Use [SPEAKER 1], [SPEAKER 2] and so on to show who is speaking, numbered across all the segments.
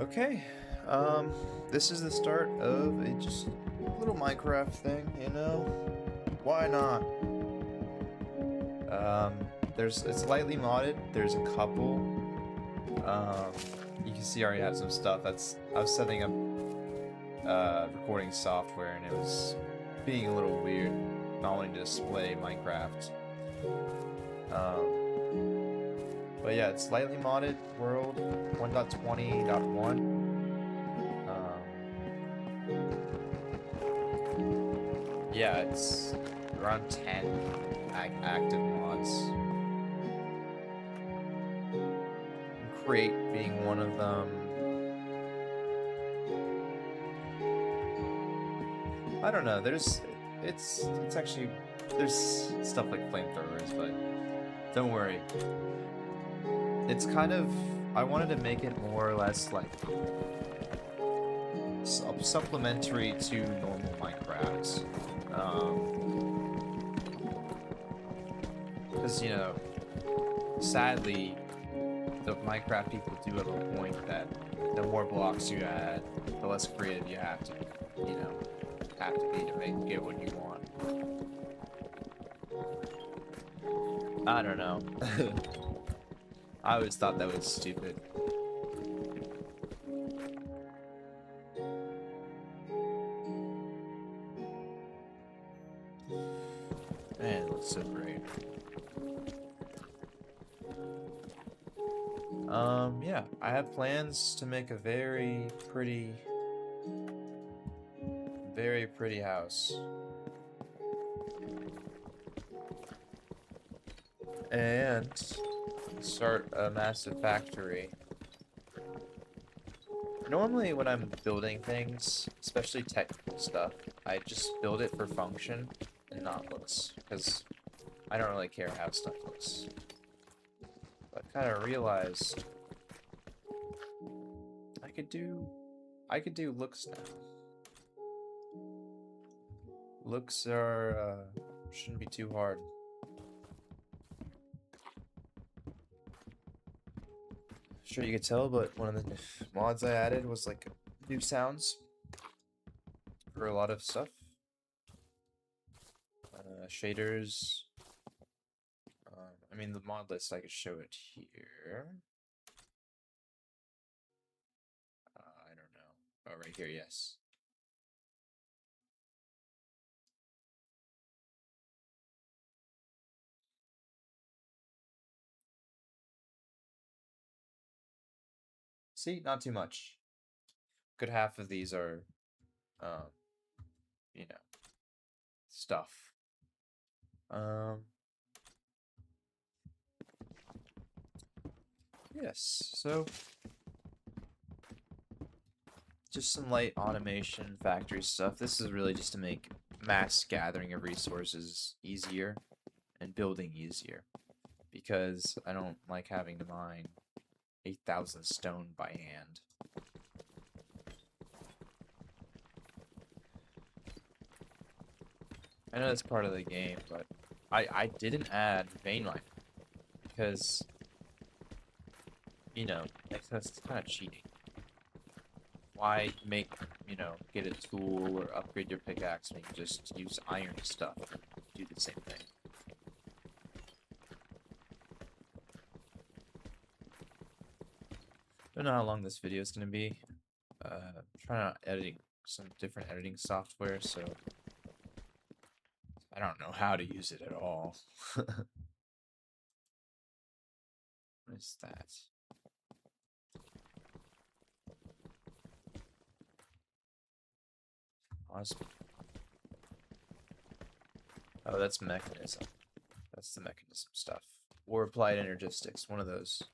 [SPEAKER 1] Okay, this is the start of a just little Minecraft thing, you know? Why not? It's lightly modded. There's a couple. You can see I already have some stuff. I was setting up recording software and it was being a little weird, not wanting to display Minecraft. But yeah, it's lightly modded world 1.20.1. Yeah, it's around 10 active mods. Create being one of them. I don't know. It's actually there's stuff like flamethrowers, but don't worry. It's kind of I wanted to make it more or less like supplementary to normal Minecraft. Because you know, sadly, the Minecraft people do have a point that the more blocks you add, the less creative you have to, you know, have to be to get what you want. I don't know. I always thought that was stupid. Man, it looks so great. Yeah, I have plans to make a very pretty house. And start a massive factory. Normally when I'm building things, especially technical stuff, I just build it for function and not looks, because I don't really care how stuff looks. But I kind of realized I could do looks now. Looks are shouldn't be too hard. Sure you could tell, but one of the mods I added was like new sounds for a lot of stuff. Shaders. I mean the mod list I could show it here. I don't know. Oh, right here, yes. See, not too much. Good half of these are, you know, stuff. Yes, so just some light automation factory stuff. This is really just to make mass gathering of resources easier and building easier, because I don't like having to mine 8,000 stone by hand. I know that's part of the game, but I didn't add vein mining because, you know, that's kind of cheating. Why make, you know, get a tool or upgrade your pickaxe when you can just use iron stuff and do the same thing? Don't know how long this video is going to be. I'm trying out editing some different editing software, so I don't know how to use it at all. What is that? Awesome. Oh, that's mechanism. That's the mechanism stuff. Or applied energistics, one of those.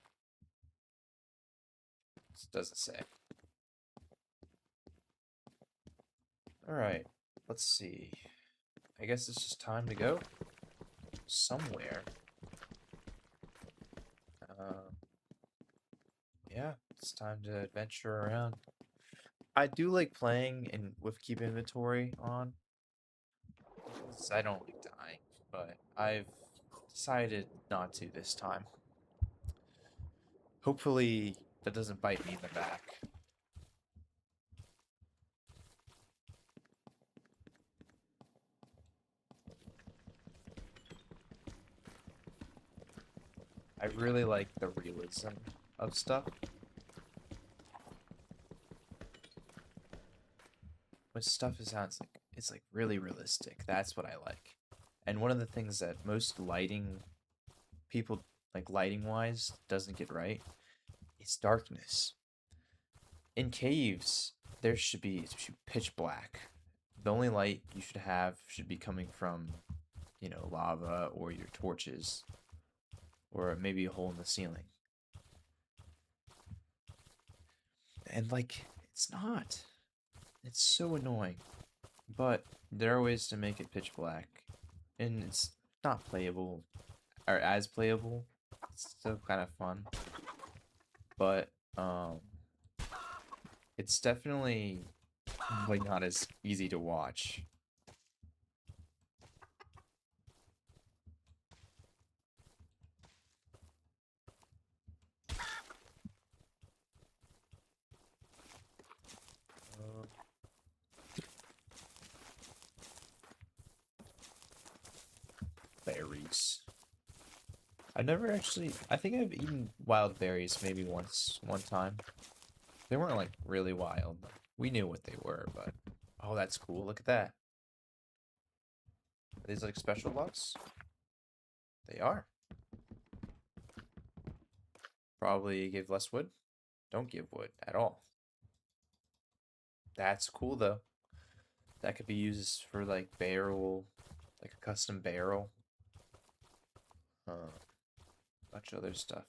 [SPEAKER 1] It doesn't say. Alright, let's see. I guess it's just time to go somewhere. Yeah, it's time to adventure around. I do like playing and with keep inventory on. I don't like dying, but I've decided not to this time. Hopefully that doesn't bite me in the back. I really like the realism of stuff. When stuff sounds like it's like really realistic. That's what I like. And one of the things that most lighting people like lighting wise doesn't get right is darkness. In caves, it should be pitch black. The only light you should have should be coming from, you know, lava or your torches or maybe a hole in the ceiling. And like it's not. It's so annoying. But there are ways to make it pitch black. And it's not playable or as playable. It's still kind of fun. But it's definitely like not as easy to watch. Berries. I've never actually. I think I've eaten wild berries maybe one time. They weren't like really wild. We knew what they were, but oh, that's cool. Look at that. Are these like special blocks? They are. Probably give less wood. Don't give wood at all. That's cool though. That could be used for like barrel, like a custom barrel. Bunch of other stuff.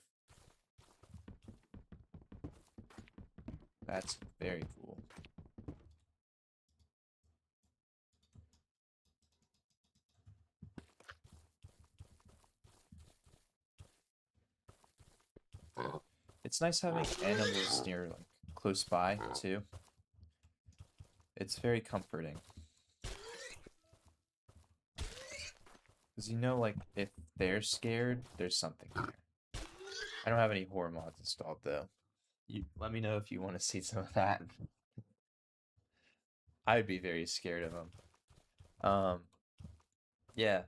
[SPEAKER 1] That's very cool. It's nice having animals near, like, close by, too. It's very comforting. Because you know, like, if they're scared, there's something there. I don't have any horror mods installed, though. You let me know if you want to see some of that. I'd be very scared of them. Yeah.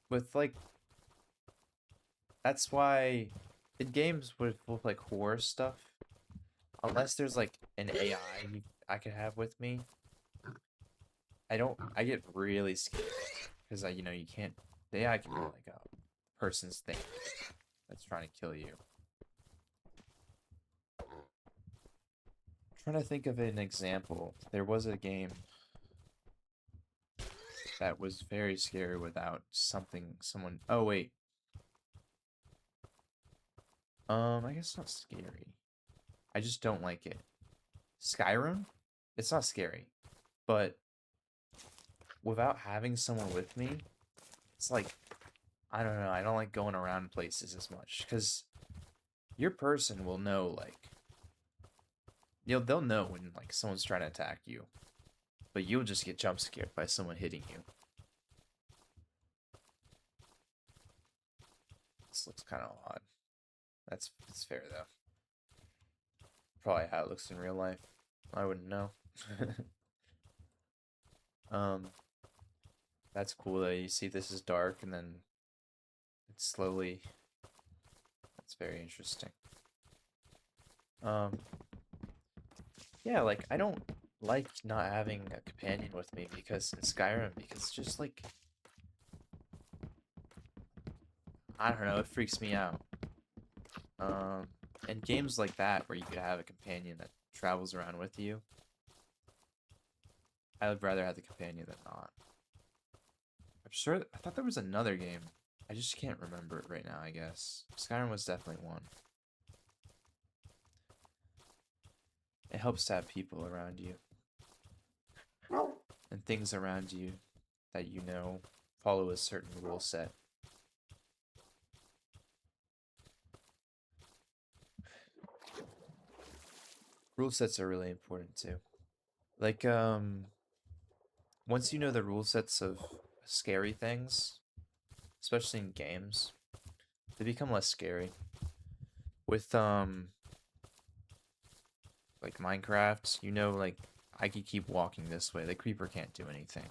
[SPEAKER 1] With, like, that's why in games with like horror stuff, unless there's like an AI I could have with me, I get really scared because you know, you can't, the AI can be like a person's thing that's trying to kill you. I'm trying to think of an example. There was a game that was very scary without someone. Oh wait. I guess it's not scary. I just don't like it. Skyrim? It's not scary, but without having someone with me, it's like, I don't know, I don't like going around places as much because your person will know, like, they'll know when like someone's trying to attack you, but you'll just get jump scared by someone hitting you. This looks kind of odd. That's fair though. Probably how it looks in real life. I wouldn't know. um, that's cool though. You see, this is dark, and then it's slowly. That's very interesting. Yeah, like I don't like not having a companion with me because in Skyrim, because just like I don't know, it freaks me out. And games like that where you could have a companion that travels around with you, I would rather have the companion than not. I'm sure I thought there was another game. I just can't remember it right now, I guess. Skyrim was definitely one. It helps to have people around you. And things around you that you know follow a certain rule set. Rule sets are really important too. Like, once you know the rule sets of scary things, especially in games, they become less scary. With, like Minecraft, you know, like, I could keep walking this way. The creeper can't do anything.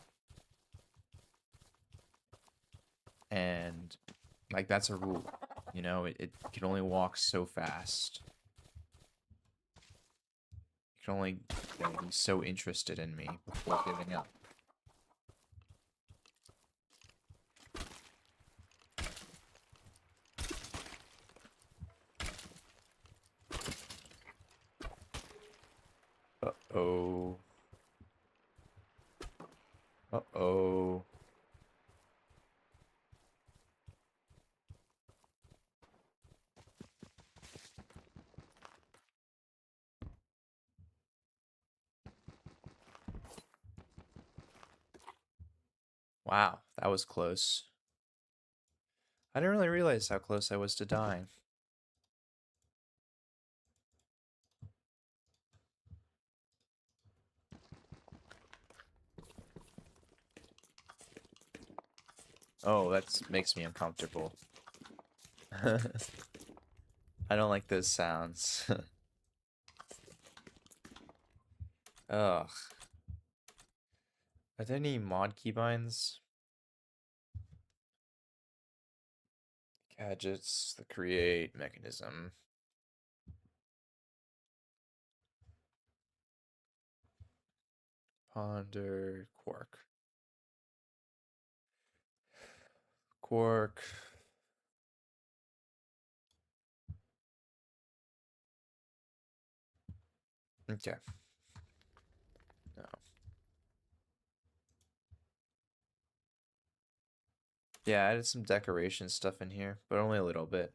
[SPEAKER 1] And, like, that's a rule. You know, it can only walk so fast. It can only be so interested in me before giving up. Uh-oh. Uh-oh. Wow, that was close. I didn't really realize how close I was to dying. Oh, that makes me uncomfortable. I don't like those sounds. Ugh. Are there any mod keybinds? Gadgets, the create mechanism. Ponder, Quark. Quark. Okay. No. Yeah, I added some decoration stuff in here, but only a little bit.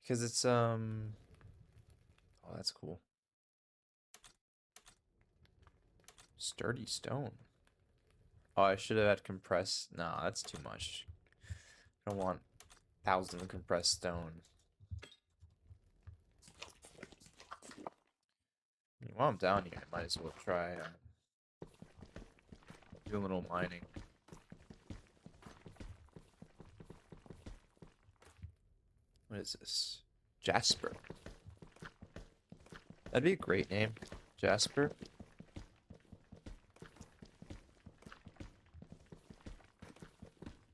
[SPEAKER 1] Because it's, oh, that's cool. Sturdy stone. Oh, I should have had compressed. No, that's too much. I don't want 1,000 compressed stone. While I'm down here, I might as well try do a little mining. What is this? Jasper. That'd be a great name. Jasper.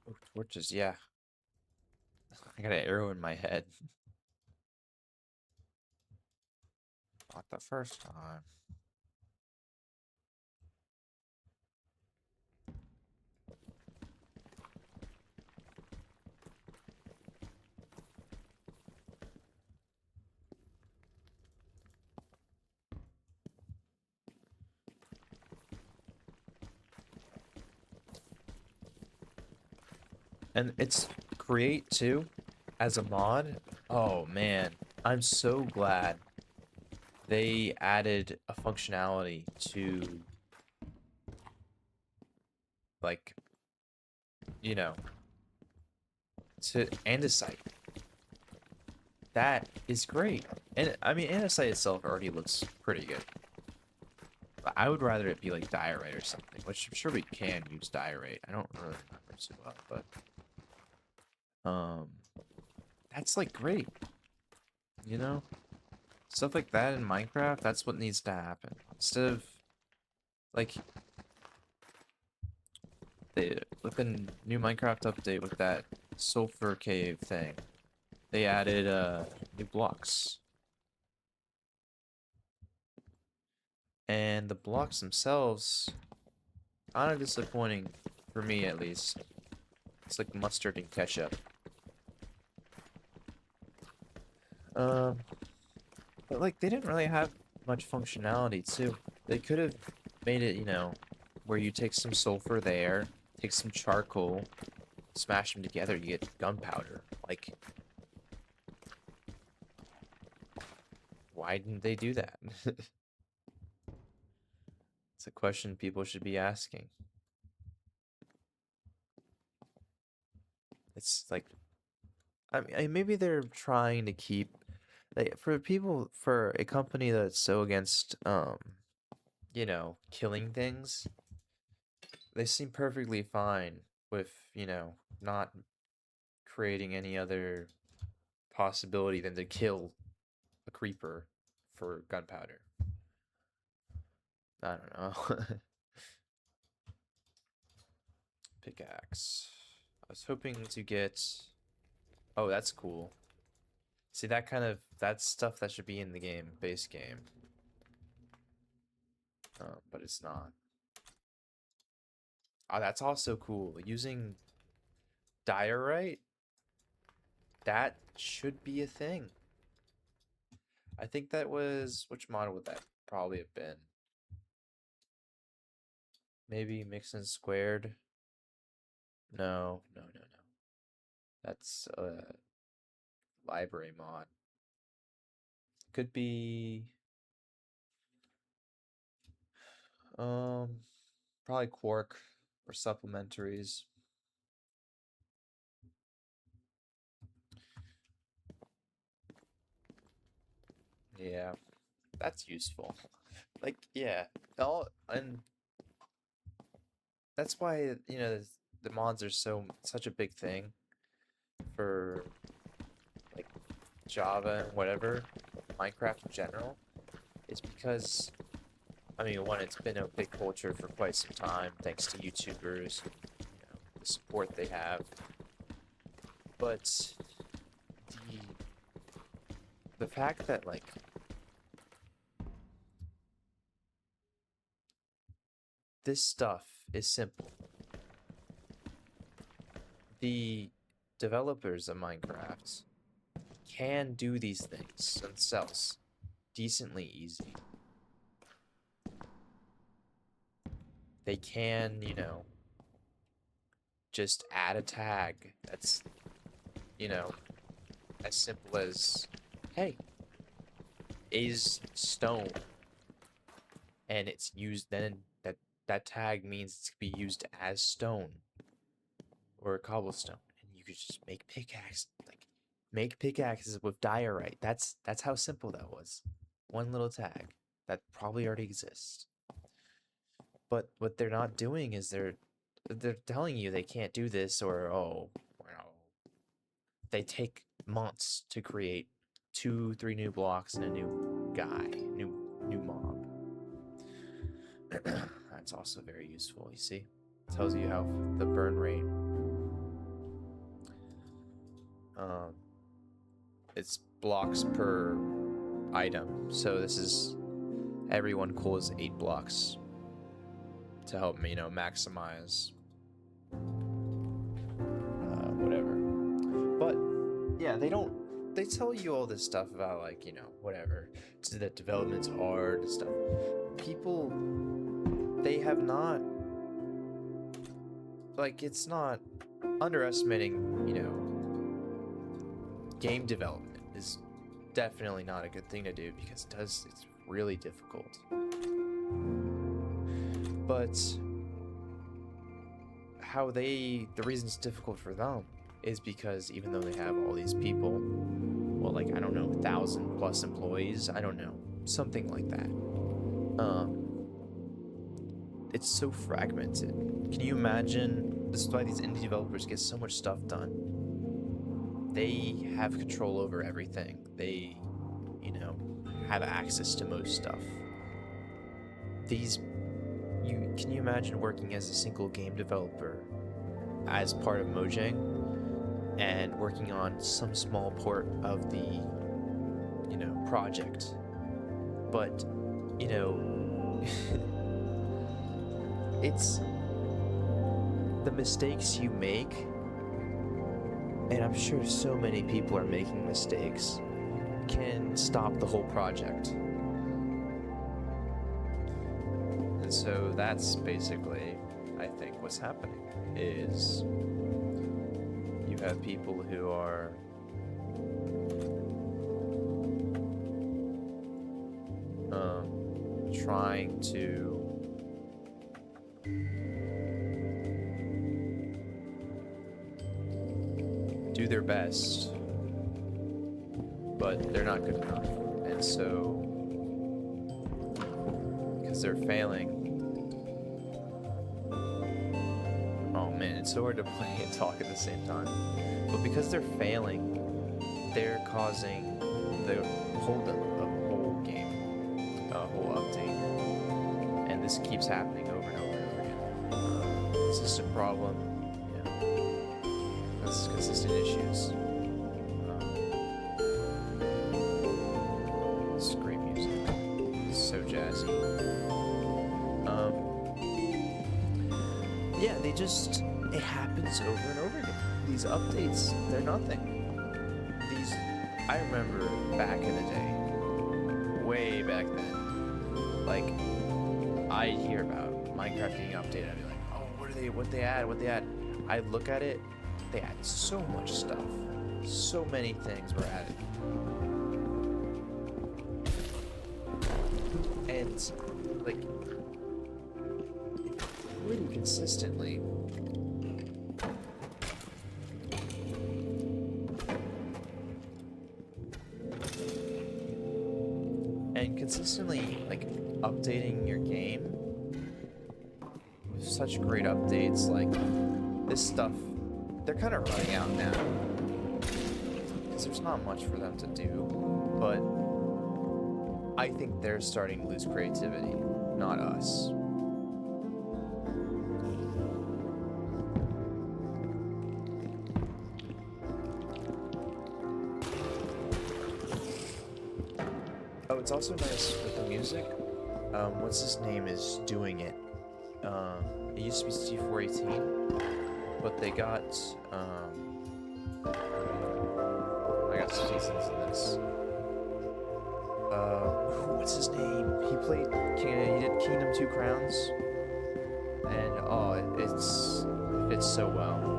[SPEAKER 1] Oh, torches, yeah. I got an arrow in my head. Not the first time. And it's create too, as a mod. Oh man, I'm so glad they added a functionality to, like, you know, to andesite. That is great. And I mean, andesite itself already looks pretty good. But I would rather it be like diorite or something, which I'm sure we can use diorite. I don't really remember too well, but that's like great. You know? Stuff like that in Minecraft, that's what needs to happen. Instead of like with the new Minecraft update with that sulfur cave thing, they added new blocks. And the blocks themselves kind of disappointing for me at least. It's like mustard and ketchup. Um but like they didn't really have much functionality too. They could have made it, you know, where you take some sulfur there, take some charcoal, smash them together, you get gunpowder. Like, why didn't they do that? It's a question people should be asking. It's like, I mean, maybe they're trying to keep, like, for a company that's so against, you know, killing things, they seem perfectly fine with, you know, not creating any other possibility than to kill a creeper for gunpowder. I don't know. Pickaxe. I was hoping to get Oh, that's cool. See, that's stuff that should be in the game, base game. But it's not. Oh, that's also cool. Using diorite, that should be a thing. I think that was, which mod would that probably have been? Maybe Mixin Squared? No. That's a library mod. Could be probably Quark or Supplementaries. Yeah, that's useful. Like, yeah, and that's why, you know, the mods are such a big thing for like Java and whatever, Minecraft in general. It's because, I mean, one, it's been a big culture for quite some time, thanks to YouTubers, the support they have. But the fact that, like, this stuff is simple. The developers of Minecraft can do these things themselves decently easy. They can, you know, just add a tag that's, you know, as simple as, hey, is stone, and it's used, then that tag means it's to be used as stone or cobblestone, and you could just make pickaxes with diorite. That's how simple that was. One little tag that probably already exists. But what they're not doing is they're telling you they can't do this, or oh, well, they take months to create 2-3 new blocks and a new guy, new mob. That's also very useful. You see, it tells you how the burn rate. It's blocks per item. So this is everyone calls 8 blocks to help me, you know, maximize whatever. But yeah, they tell you all this stuff about, like, you know, whatever, that development's hard and stuff. People, they have not, like, it's not underestimating, you know, game development is definitely not a good thing to do, because it's really difficult. But the reason it's difficult for them is because even though they have all these people, well, like, I don't know, 1,000+ employees, I don't know, something like that. It's so fragmented. Can you imagine? This is why these indie developers get so much stuff done. They have control over everything. They, you know, have access to most stuff. Can you imagine working as a single game developer as part of Mojang and working on some small part of the, you know, project? But, you know, it's the mistakes you make, and I'm sure so many people are making mistakes, can stop the whole project. And so that's basically, I think, what's happening is you have people who are trying to do their best, but they're not good enough. And so, because they're failing, oh man, it's so hard to play and talk at the same time. But because they're failing, they're causing the holdup of a whole game, a whole update. And this keeps happening over and over and over again. System problem, yeah. That's consistent issues. it happens over and over again. These updates, they're nothing. I remember back in the day, way back then, like, I'd hear about Minecraft getting updated, I'd be like, oh, what they add? I'd look at it, they add so much stuff. So many things were added. And, like, pretty consistently, like, updating your game with such great updates, like, this stuff, they're kind of running out now. Because there's not much for them to do, but I think they're starting to lose creativity, not us. Oh, it's also nice with the music. What's his name is doing it. It used to be C418, but they got, I got seasons in this. What's his name? He did Kingdom 2 Crowns, and oh, it fits so well.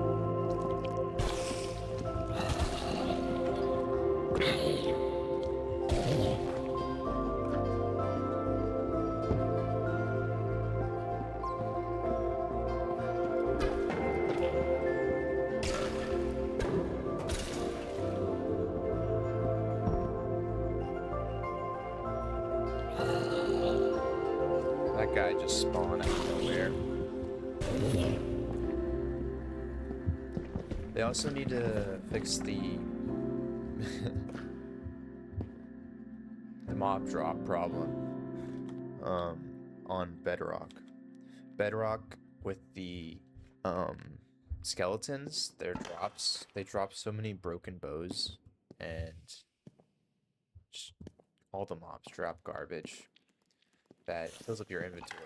[SPEAKER 1] That guy just spawned out of nowhere. They also need to fix the the mob drop problem on Bedrock. Bedrock with the skeletons, they drop so many broken bows, and just all the mobs drop garbage that fills up your inventory.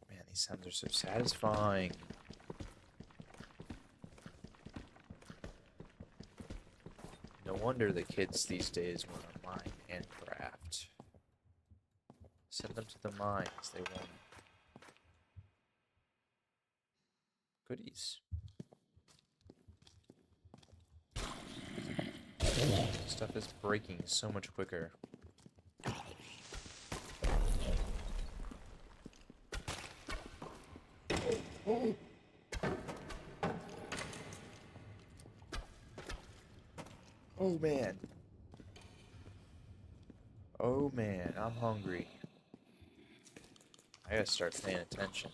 [SPEAKER 1] Man, these sounds are so satisfying. No wonder the kids these days want to mine and craft. Send them to the mines, they want goodies. Stuff is breaking so much quicker. Oh man. Oh man, I'm hungry. I gotta start paying attention.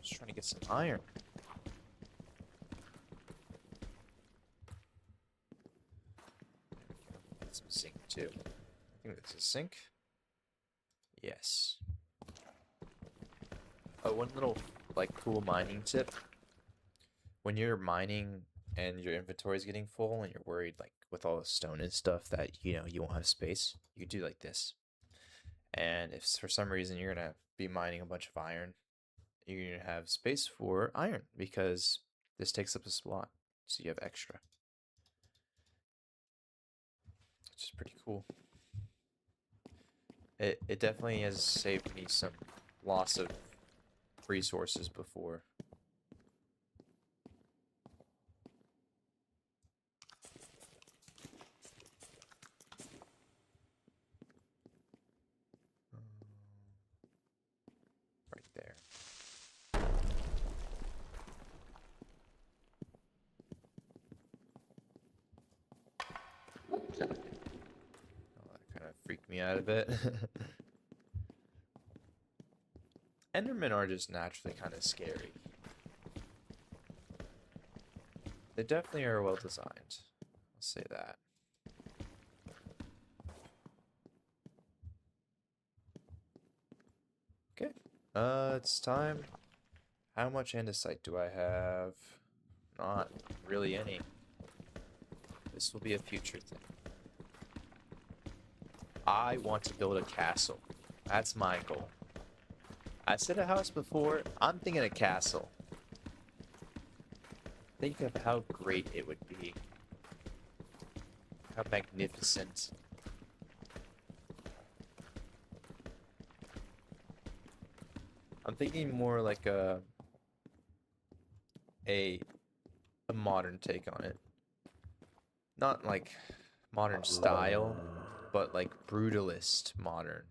[SPEAKER 1] Just trying to get some iron. Get some zinc too. I think that's a zinc. Yes. Oh, one little like cool mining tip. When you're mining and your inventory is getting full and you're worried like with all the stone and stuff that you won't have space, you do like this. And if for some reason you're gonna be mining a bunch of iron, you're gonna have space for iron because this takes up a slot, so you have extra. Which is pretty cool. It definitely has saved me some loss of resources before. Right there. that kind of freaked me out a bit. Endermen are just naturally kind of scary. They definitely are well designed. I'll say that. Okay. It's time. How much andesite do I have? Not really any. This will be a future thing. I want to build a castle. That's my goal. I said a house before. I'm thinking a castle. Think of how great it would be. How magnificent. I'm thinking more like a modern take on it. Not like modern style, but like brutalist modern.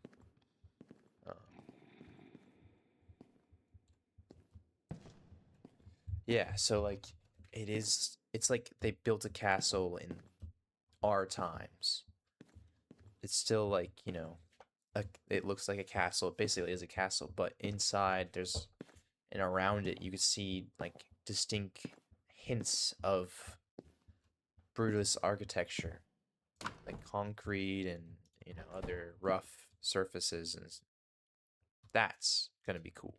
[SPEAKER 1] Yeah, so like it's like they built a castle in our times. It's still like, you know, it looks like a castle. It basically is a castle, but inside there's and around it you can see like distinct hints of brutalist architecture, like concrete and, you know, other rough surfaces, and that's gonna be cool.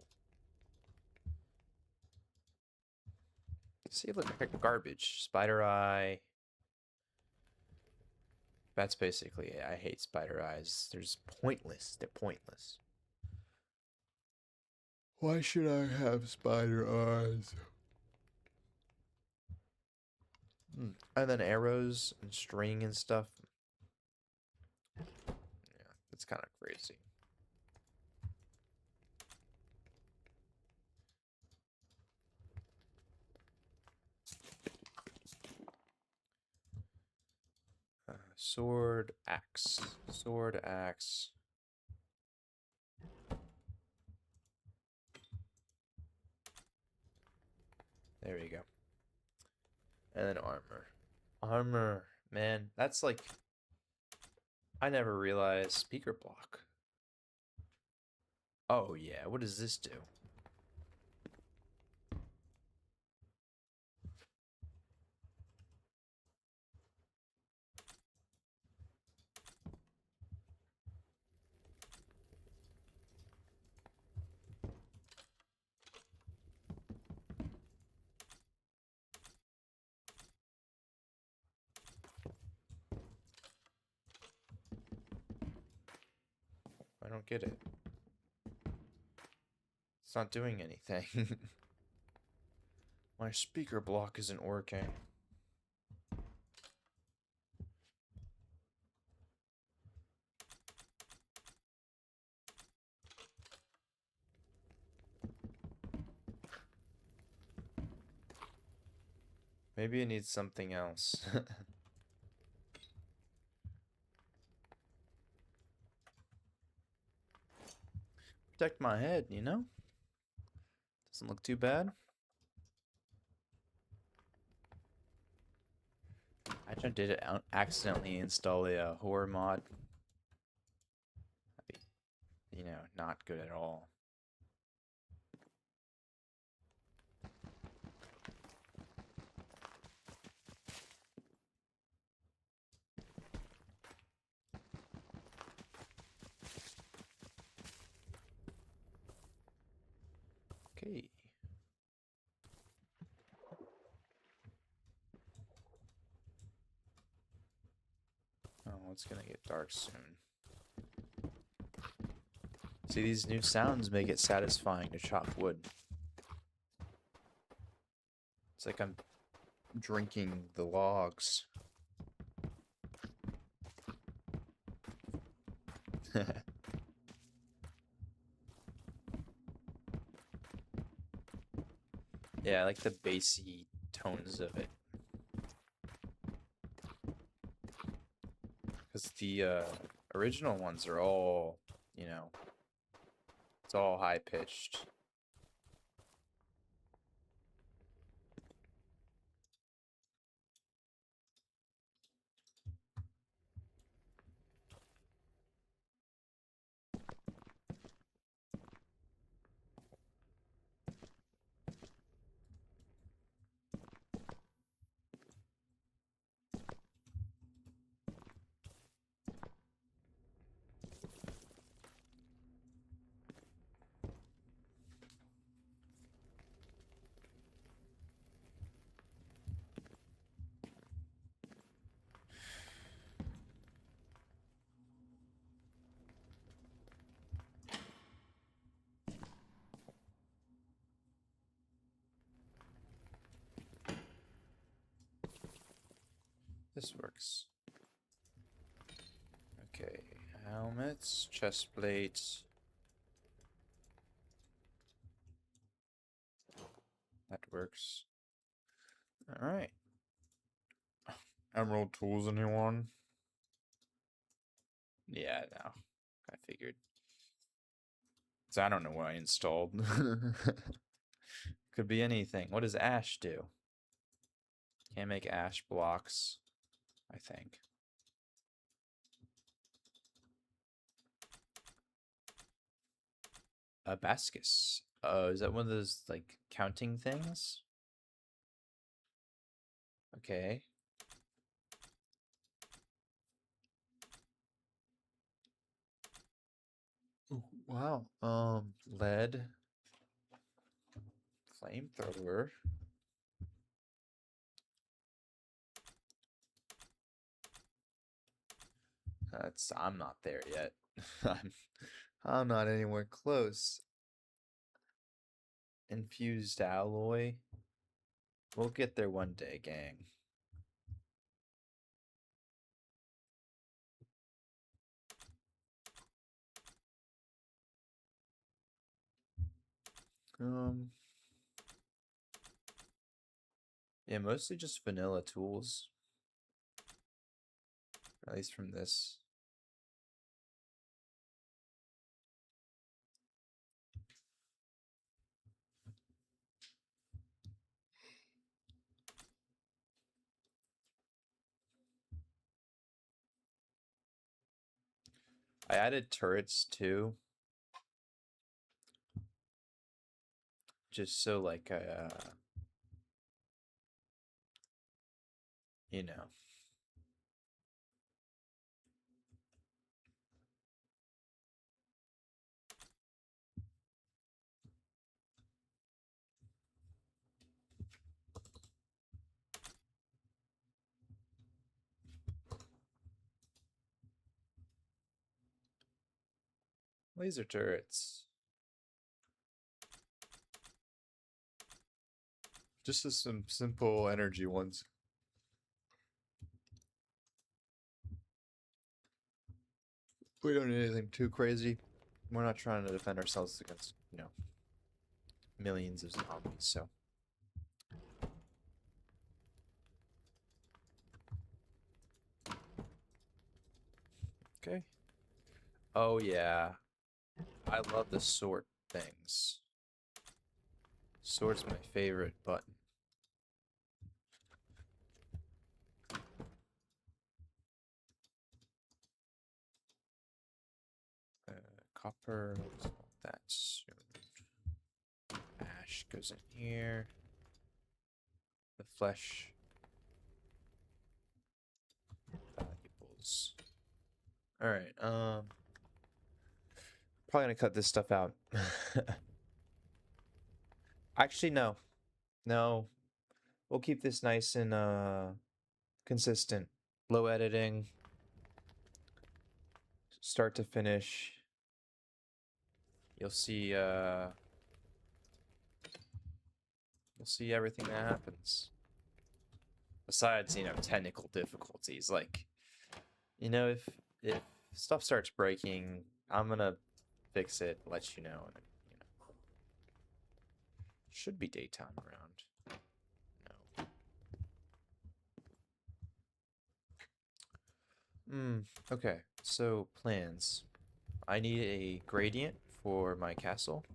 [SPEAKER 1] See, look, like garbage. Spider eye. That's basically it. I hate spider eyes. They're just pointless. They're pointless. Why should I have spider eyes? And then arrows and string and stuff. Yeah, it's kind of crazy. Sword, axe. Sword, axe. There you go. And then armor. Armor. Man, that's like... I never realized speaker block. Oh, yeah. What does this do? I don't get it. It's not doing anything. My speaker block isn't working. Maybe it needs something else. Protect my head, you know? Doesn't look too bad. I just did it accidentally install a horror mod. That'd be, you know, not good at all. Okay. Oh, it's gonna get dark soon. See, these new sounds make it satisfying to chop wood. It's like I'm drinking the logs. Yeah, I like the bassy tones of it. Because the original ones are all, you know, it's all high-pitched. This works. Okay, helmets, chest plates. That works. Alright. Emerald tools, anyone? Yeah, no. I figured. So I don't know what I installed. Could be anything. What does ash do? Can't make ash blocks, I think. A bascus. Oh, is that one of those, like, counting things? Okay. Ooh, wow. Lead. Flamethrower. I'm not there yet. I'm not anywhere close. Infused alloy. We'll get there one day, gang. Yeah, mostly just vanilla tools. At least from this. I added turrets too. Just so like you know. Laser turrets. Just as some simple energy ones. We don't need anything too crazy. We're not trying to defend ourselves against, millions of zombies, so. Okay. Oh yeah. I love the sort things. Sort's my favorite button. Copper, that's ash goes in here. The flesh valuables. All right. Probably gonna cut this stuff out. Actually, no. No. We'll keep this nice and consistent. Low editing. Start to finish. You'll see everything that happens. Besides, technical difficulties. Like, if stuff starts breaking, I'm gonna fix it, let you know, and should be daytime around. No. Okay, so plans. I need a gradient for my castle.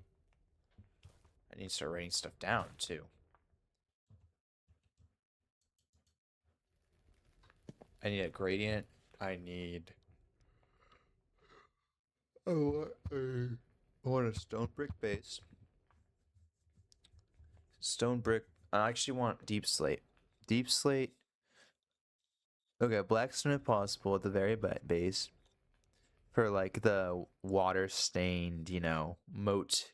[SPEAKER 1] I need to start writing stuff down too. I need a gradient. I need. Oh, I want a stone brick base. Stone brick. I actually want deep slate. Deep slate. Okay, blackstone if possible at the very base. For like the water stained, moat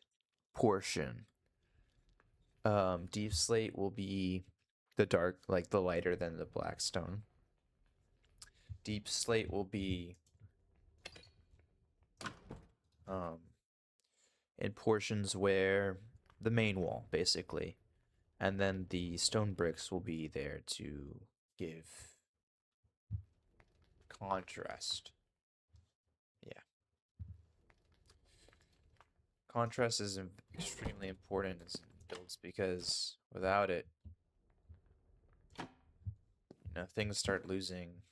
[SPEAKER 1] portion. Deep slate will be the dark, like the lighter than the blackstone. Deep slate will be in portions where the main wall, basically. And then the stone bricks will be there to give contrast. Yeah. Contrast is extremely important in builds because without it, things start losing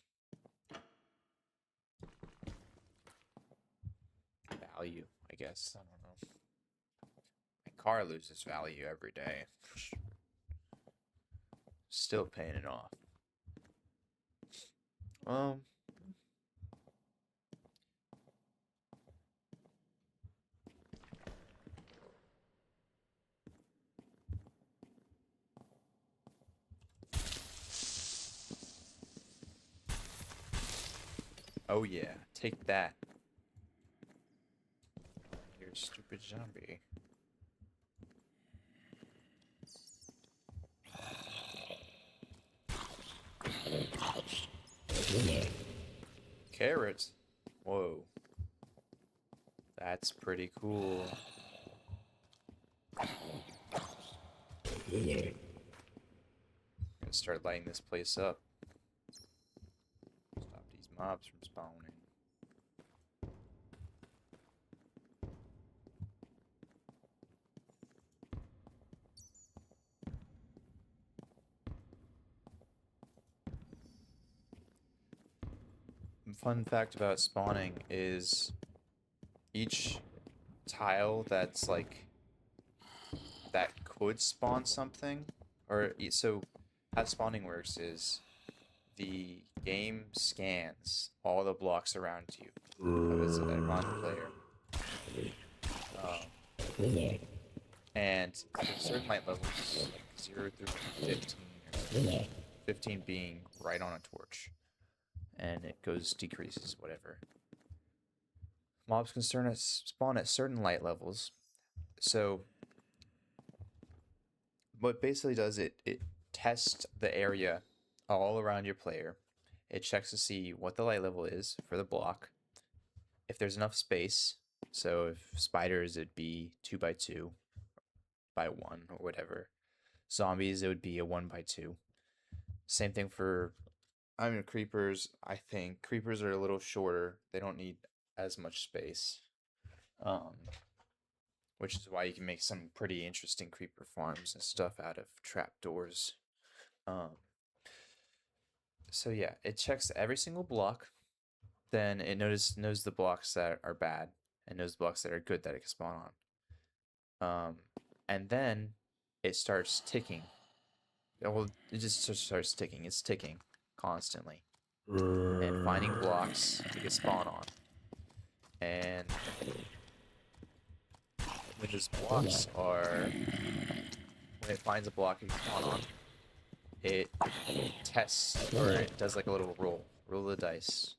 [SPEAKER 1] value, I guess. I don't know. My car loses value every day. Still paying it off. Oh yeah, take that. You're a stupid zombie. Carrots? Whoa. That's pretty cool. Gonna start lighting this place up. Stop these mobs from spawning. Fun fact about spawning is each tile that's like that could spawn something, or so how spawning works is the game scans all the blocks around you as a non-player, and there's certain light levels like 0 through 15, or 15 being right on a torch, and it decreases, whatever. Mobs can spawn at certain light levels. So what basically does it tests the area all around your player. It checks to see what the light level is for the block. If there's enough space, so if spiders, it'd be 2 by 2 by 1 or whatever. Zombies, it would be a 1 by 2. Same thing for, creepers. I think creepers are a little shorter. They don't need as much space. Which is why you can make some pretty interesting creeper farms and stuff out of trapdoors. So yeah, it checks every single block. Then it knows the blocks that are bad and knows the blocks that are good that it can spawn on. And then it starts ticking. Well, it just starts ticking. It's ticking constantly and finding blocks to get spawn on. And when those blocks are, when it finds a block it can spawn on, it tests, or it does like a little roll of the dice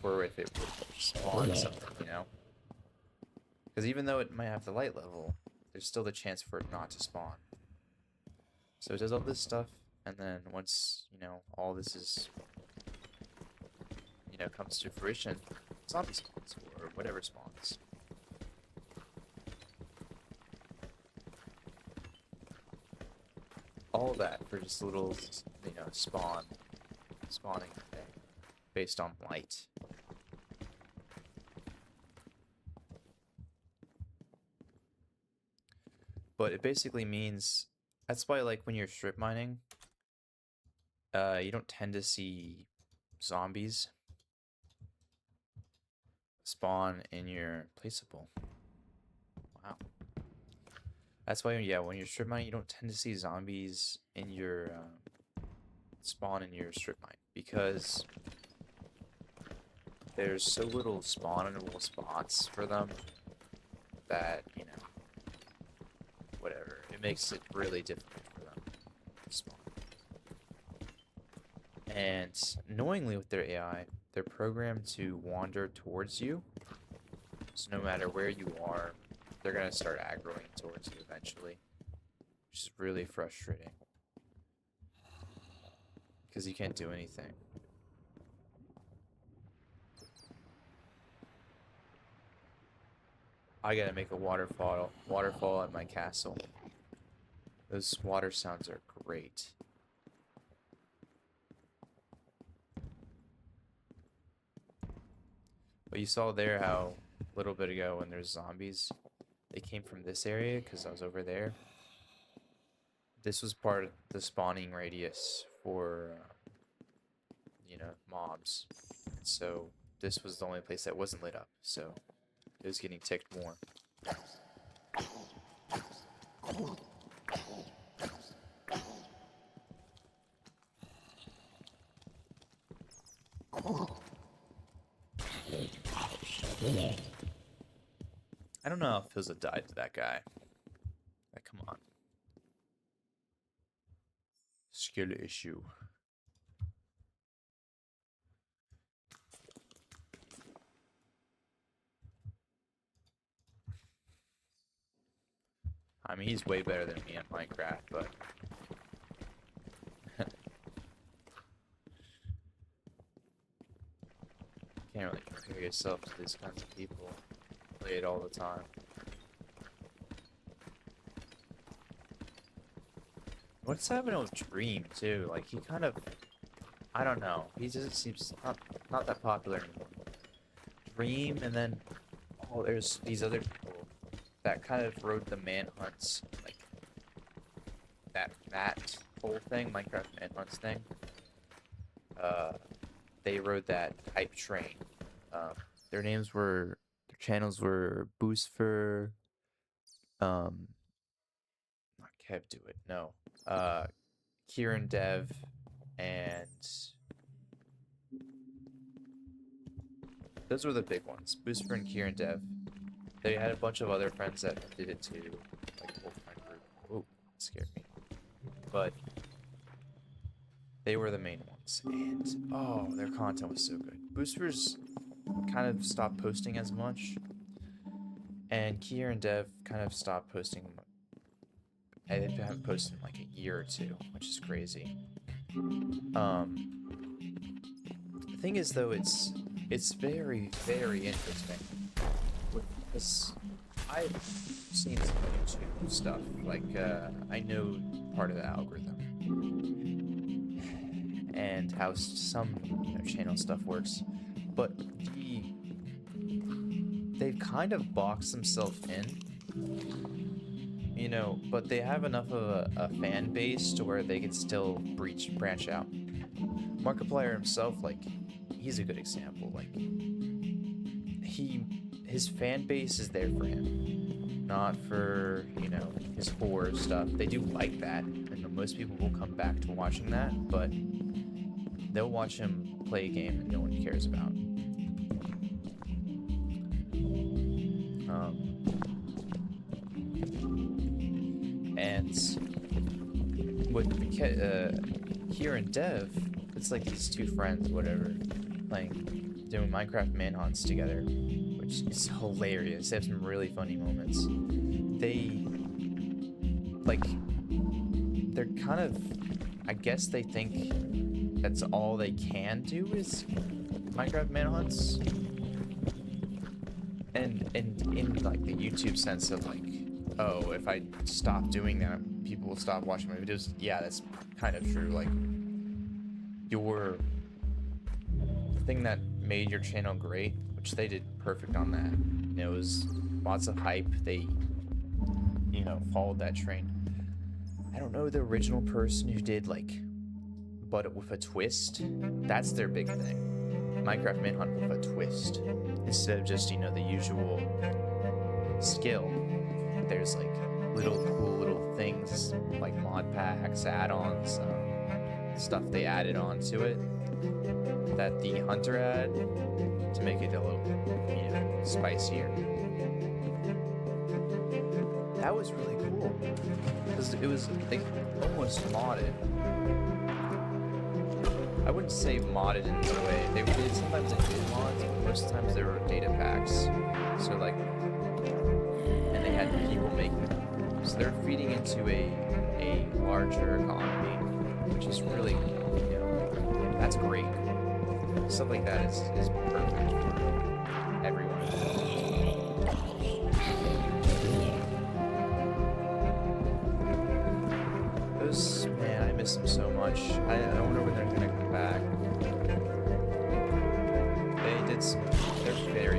[SPEAKER 1] for if it would spawn something, Because even though it might have the light level, there's still the chance for it not to spawn. So it does all this stuff, and then once, all this is, comes to fruition, zombie spawns, or whatever spawns. All that for just a little, spawning thing based on light. But it basically means, that's why, like, when you're strip mining, you don't tend to see zombies spawn in your placeable. Wow. That's why, when you're strip mining, you don't tend to see zombies in your spawn in your strip mine, because there's so little spawnable spots for them that, whatever, it makes it really difficult for them to spawn. And knowingly with their AI, they're programmed to wander towards you, so no matter where you are, they're going to start aggroing towards you eventually, which is really frustrating, because you can't do anything. I gotta make a waterfall at my castle. Those water sounds are great. But you saw there how a little bit ago when there's zombies, they came from this area because I was over there. This was part of the spawning radius for, you know, mobs. And so this was the only place that wasn't lit up. So it was getting ticked more. I don't know how it feels to die to that guy. Like, come on. Skill issue. I mean, he's way better than me in Minecraft, but... Can't really compare yourself to these kinds of people. Play it all the time. What's happening with Dream, too? Like, he kind of... I don't know. He just seems not that popular anymore. Dream, and then... Oh, there's these other people that kind of rode the manhunts. Like, that whole thing, Minecraft manhunts thing. They rode that hype train. Their channels were Boostfer, not Kev Do It, no. Kieran Dev, and those were the big ones. Boostfer and Kieran Dev. They had a bunch of other friends that did it too, like the whole friend group. Oh, that scared me. But they were the main ones, and oh, their content was so good. Boosters kind of stopped posting as much, and Kier and Dev kind of stopped posting. They haven't posted in like a year or two, which is crazy. The thing is, though, it's very, very interesting. Because I've seen some YouTube stuff, like I know part of the algorithm and how some channel stuff works, but they've kind of boxed themselves in, but they have enough of a fan base to where they can still branch out. Markiplier himself, like, he's a good example. Like, his fan base is there for him, not for, his horror stuff. They do like that, and most people will come back to watching that, but they'll watch him play a game that no one cares about. And with here and Dev, it's like these two friends, whatever, doing Minecraft manhunts together, which is hilarious. They have some really funny moments. They're kind of, I guess they think that's all they can do is Minecraft manhunts. And in like the YouTube sense of like, oh, if I stop doing that, people will stop watching my videos. Yeah, that's kind of true. Like, the thing that made your channel great, which they did perfect on that, it was lots of hype. They, followed that train. I don't know the original person who did, like, but with a twist. That's their big thing. Minecraft Manhunt with a twist. Instead of just, the usual skill. There's, like, cool little things, like mod packs, add-ons, stuff they added onto it that the hunter had to make it a little, spicier. That was really cool, because it was like almost modded. I wouldn't say modded in a way. Sometimes they did mods, but most of the times they were data packs. So like, and they had people making them. So they're feeding into a larger economy, which is really, that's great. Stuff like that is perfect for everyone. Man, I miss them so much. I wonder when they're gonna come back. They're very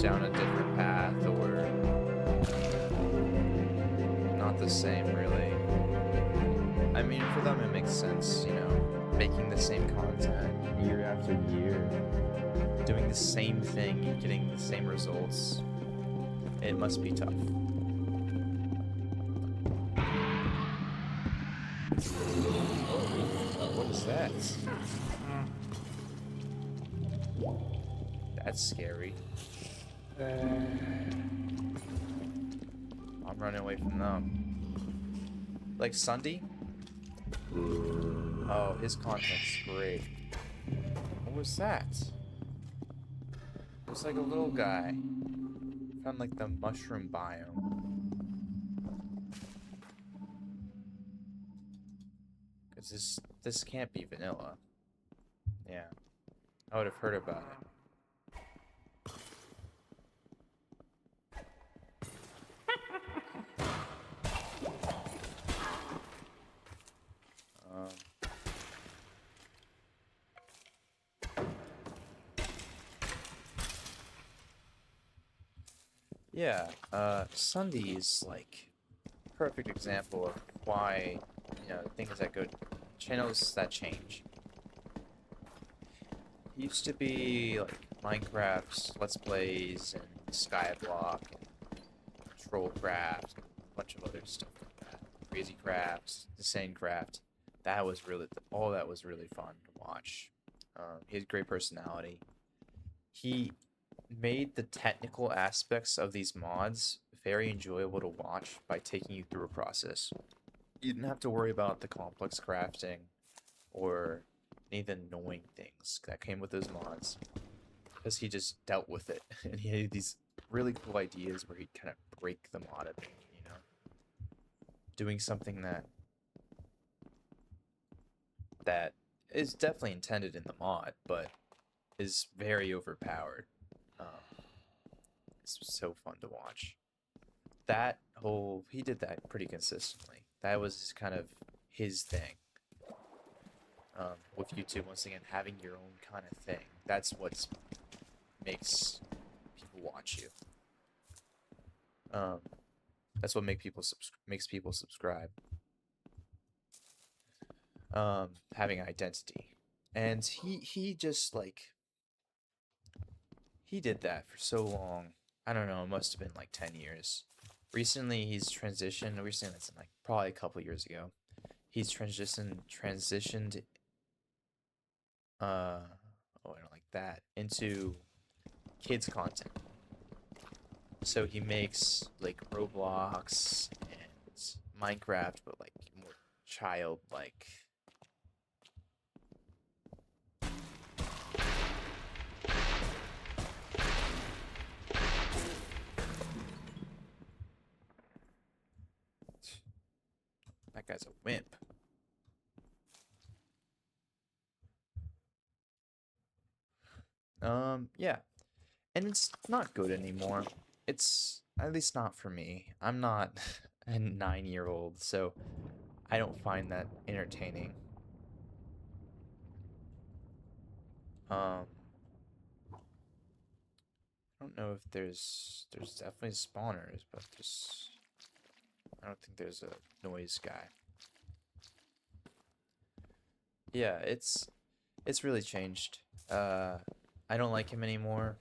[SPEAKER 1] down a different path or not the same, really. I mean, for them it makes sense, you know, making the same content year after year, doing the same thing, getting the same results. It must be tough. Oh, what is that? That's scary. I'm running away from them. Like Sunday? Oh, his content's great. What was that? It was like a little guy. Found like the mushroom biome. Cause this can't be vanilla. Yeah. I would have heard about it. Yeah, Sunday is like perfect example of why, you know, things that go, channels that change. It used to be like Minecraft Let's Plays and Skyblock and Trollcraft, a bunch of other stuff like that. Crazy Crafts, Insane Craft. That was really, all that was really fun to watch. He had great personality. He made the technical aspects of these mods very enjoyable to watch by taking you through a process. You didn't have to worry about the complex crafting or any of the annoying things that came with those mods, because he just dealt with it. And he had these really cool ideas where he'd kind of break the mod a bit, you know? Doing something that is definitely intended in the mod, but is very overpowered. It's so fun to watch. He did that pretty consistently. That was kind of his thing. With YouTube, once again, having your own kind of thing. That's what makes people watch you. That's what makes people subscribe. Having identity. And he just like, he did that for so long. I don't know, it must have been like 10 years. Recently, he's transitioned. Recently, that's like probably a couple years ago. He's transitioned. Oh, I don't like that. Into kids content. So he makes like Roblox and Minecraft, but like more childlike. That guy's a wimp. Yeah. And it's not good anymore. It's, at least not for me. I'm not a 9-year-old, so I don't find that entertaining. I don't know if there's definitely spawners, but I don't think there's a noise guy. Yeah, it's really changed. I don't like him anymore.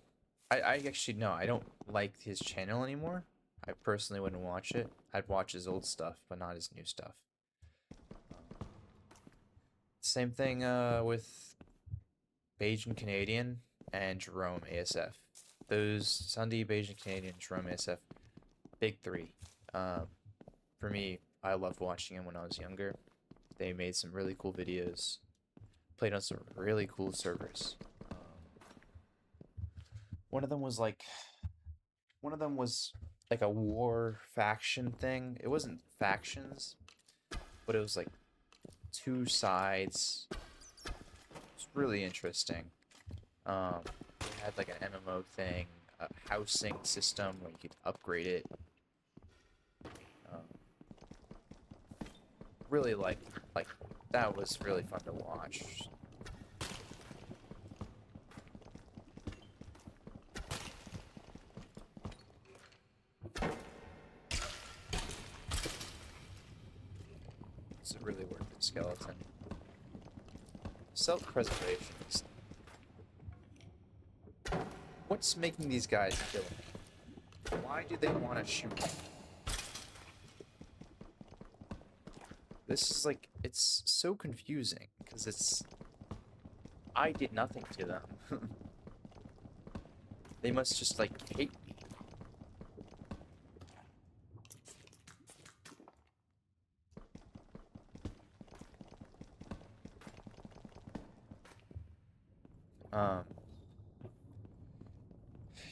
[SPEAKER 1] I actually, no, I don't like his channel anymore. I personally wouldn't watch it. I'd watch his old stuff, but not his new stuff. Same thing with Bayesian Canadian and Jerome ASF. Those Sunday, Bayesian Canadian, Jerome ASF, big three. For me, I loved watching them when I was younger. They made some really cool videos. Played on some really cool servers. One of them was like a war faction thing. It wasn't factions, but it was like two sides. It's really interesting. They had like an MMO thing, a housing system where you could upgrade it. Really like that was really fun to watch. a really working skeleton. Self-preservation. What's making these guys kill me? Why do they want to shoot me? This is like, it's so confusing, because it's... I did nothing to them. They must just, like, hate me.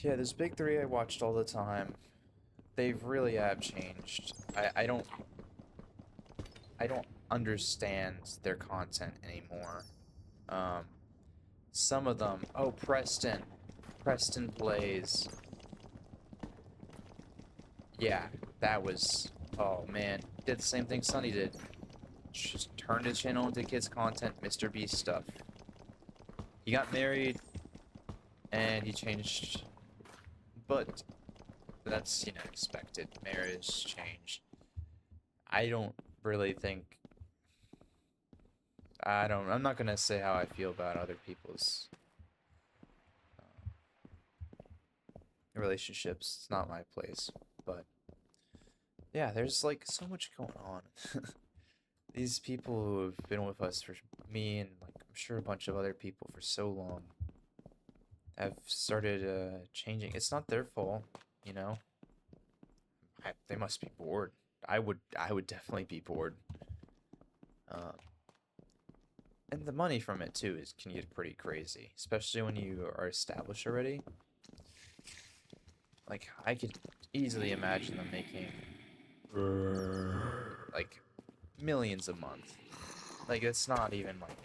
[SPEAKER 1] Yeah, this big three I watched all the time. They really have changed. I don't understand their content anymore. Some of them, oh, Preston plays. Yeah, that was, oh man, did the same thing Sunny did. Just turned his channel into kids content, Mr. Beast stuff. He got married, and he changed, but that's, you know, expected. Marriage change. I don't really think, I'm not gonna say how I feel about other people's relationships. It's not my place, but yeah, there's like so much going on. These people who have been with us, for me and like I'm sure a bunch of other people for so long, have started changing. It's not their fault, you know. They must be bored. I would definitely be bored. And the money from it too can get pretty crazy, especially when you are established already. Like I could easily imagine them making like millions a month. Like it's not even like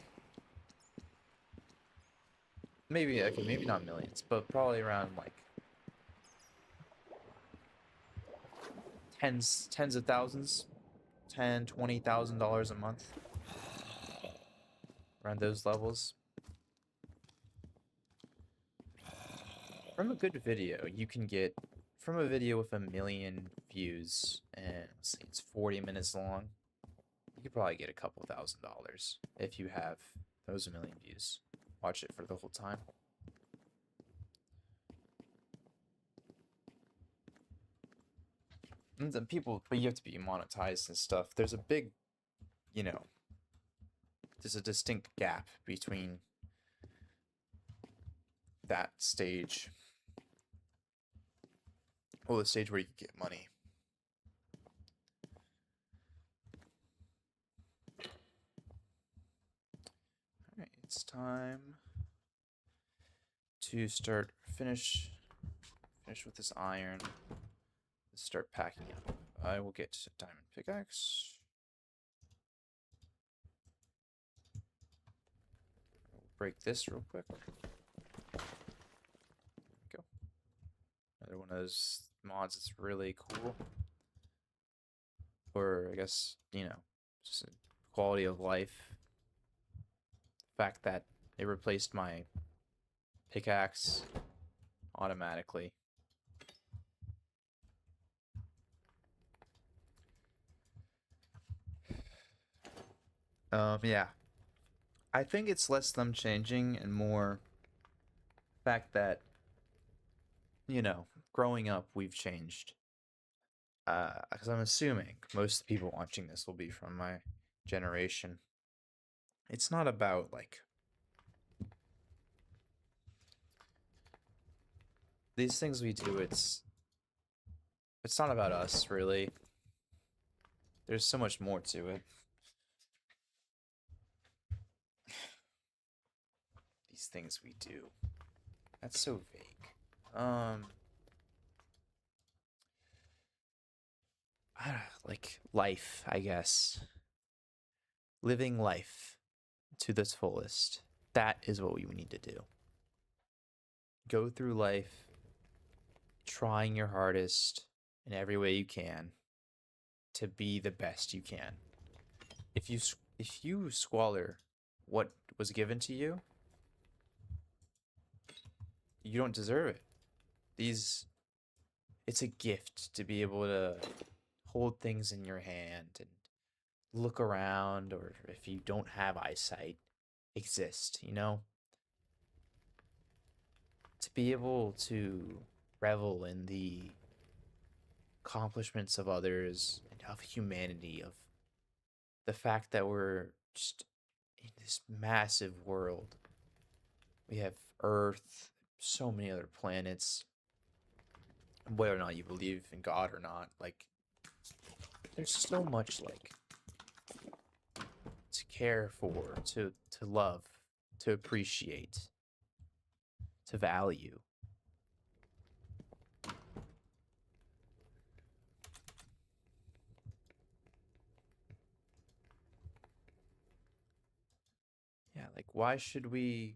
[SPEAKER 1] maybe, okay, maybe not millions, but probably around like tens of thousands, $10,000-$20,000 a month, around those levels. From a good video, you can get, from a video with 1 million views, and let's see, it's 40 minutes long, you could probably get a couple $1,000 if you have those 1 million views. Watch it for the whole time. And then people, but you have to be monetized and stuff. There's a big, you know, there's a distinct gap between that stage, well, the stage where you can get money. Alright, it's time to finish with this iron. Let's start packing up. I will get a diamond pickaxe. I'll break this real quick. There we go. Another one of those mods that's really cool. Or I guess, you know, just quality of life. The fact that it replaced my pickaxe automatically. Yeah. I think it's less them changing and more the fact that, you know, growing up, we've changed. Because I'm assuming most of the people watching this will be from my generation. It's not about, like, these things we do, it's not about us, really. There's so much more to it. These things we do. That's so vague. Like life, I guess. Living life to the fullest. That is what we need to do. Go through life trying your hardest in every way you can to be the best you can. If you squander what was given to you, you don't deserve it. It's a gift to be able to hold things in your hand and look around, or if you don't have eyesight, exist, you know? To be able to revel in the accomplishments of others and of humanity, of the fact that we're just in this massive world. We have Earth, so many other planets. Whether or not you believe in God or not, like, there's so much, like, to care for, to love, to appreciate, to value. Yeah, like, why should we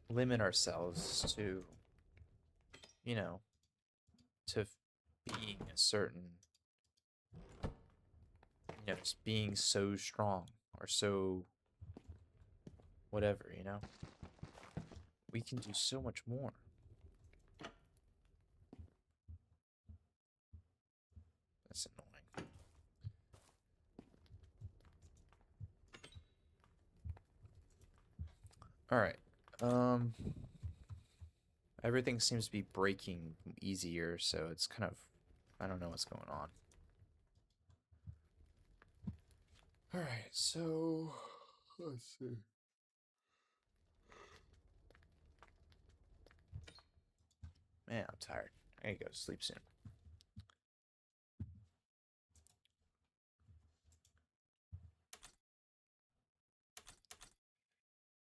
[SPEAKER 1] limit ourselves to, you know, to being a certain, just being so strong or so whatever, you know? We can do so much more. That's annoying. All right. Everything seems to be breaking easier, so it's kind of, I don't know what's going on. All right, so let's see. Man, I'm tired. I gotta go to sleep soon.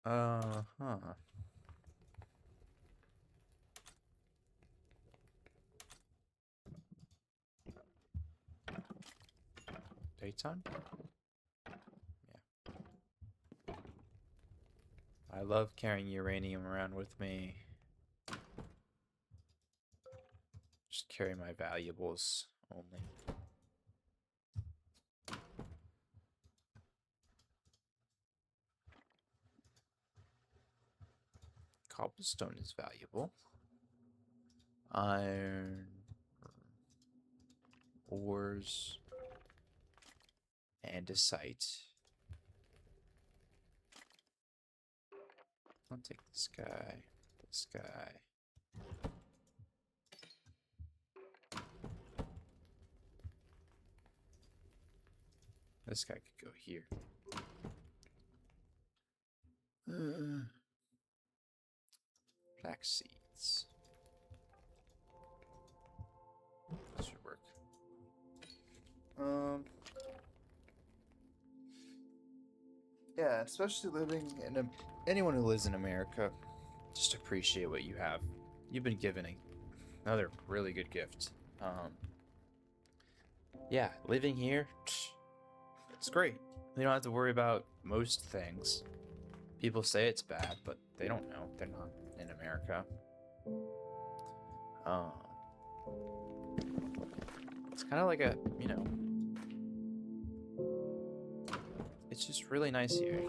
[SPEAKER 1] Huh. Daytime? Yeah. I love carrying uranium around with me. Just carry my valuables only. Cobblestone is valuable. Iron, ores, andesite. I'll take this guy, this guy. This guy could go here. Flax seeds. That should work. Yeah, especially living in anyone who lives in America, just appreciate what you have. You've been given another really good gift. Yeah, living here, it's great. You don't have to worry about most things. People say it's bad, but they don't know. They're not in America. It's kind of like a, it's just really nice here.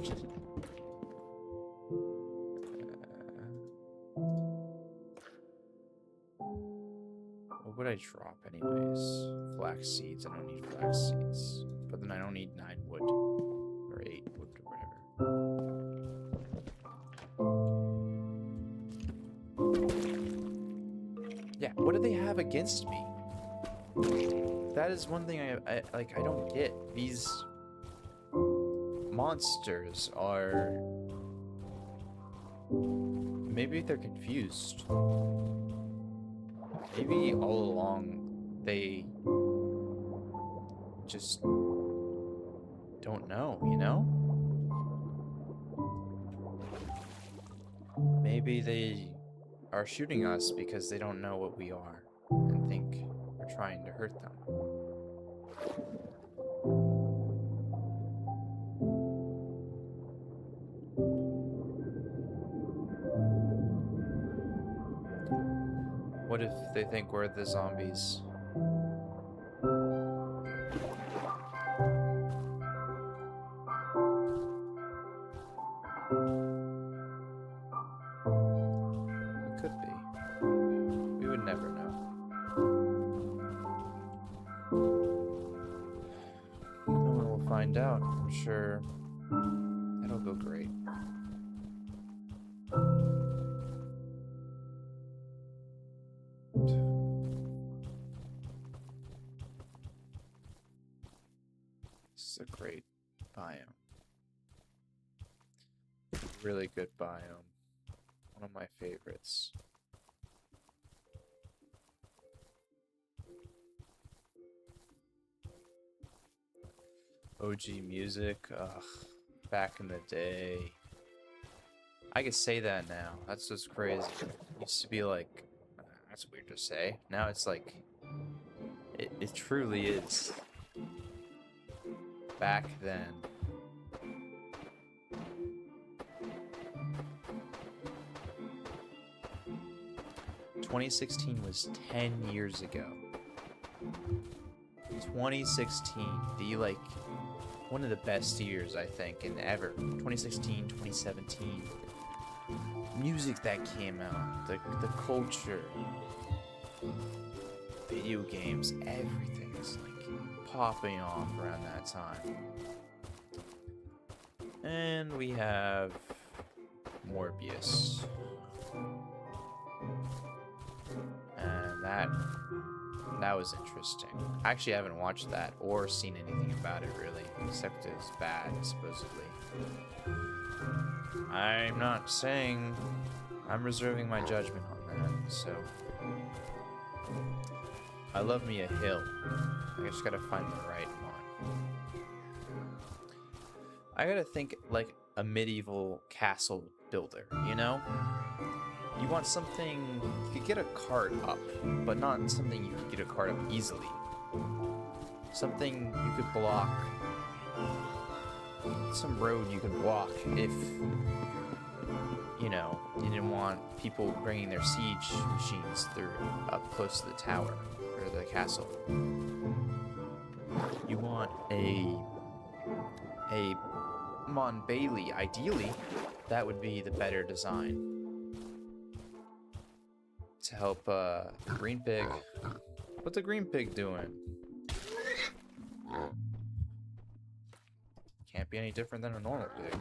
[SPEAKER 1] What would I drop anyways? Flax seeds. I don't need flax seeds. But then I don't need 9 wood. Or 8 wood or whatever. Yeah, what do they have against me? That is one thing I don't get. These monsters are... Maybe they're confused. Maybe all along they just don't know, you know? Maybe they are shooting us because they don't know what we are and think we're trying to hurt them. What if they think we're the zombies? It could be. We would never know. find out. I'm sure that'll go great. This is a great biome. Really good biome. One of my favorites. OG music, ugh, back in the day. I could say that now. That's just crazy. It used to be like, that's weird to say. Now it's like, it truly is. Back then. "2016 was 10 years ago. 2016, one of the best years, I think, in ever. 2016, 2017. Music that came out, the culture, video games, everything is like popping off around that time. And we have Morbius. And that was interesting. I actually haven't watched that or seen anything about it really, except it was bad, supposedly. I'm not saying, I'm reserving my judgment on that, so. I love me a hill. I just gotta find the right one. I gotta think like a medieval castle builder, you know? You want something, you could get a cart up, but not something you could get a cart up easily. Something you could block, some road you could walk if, you know, you didn't want people bringing their siege machines through up close to the tower, or the castle. You want a Mon Bailey, ideally, that would be the better design. To help the green pig. What's the green pig doing? Can't be any different than a normal pig.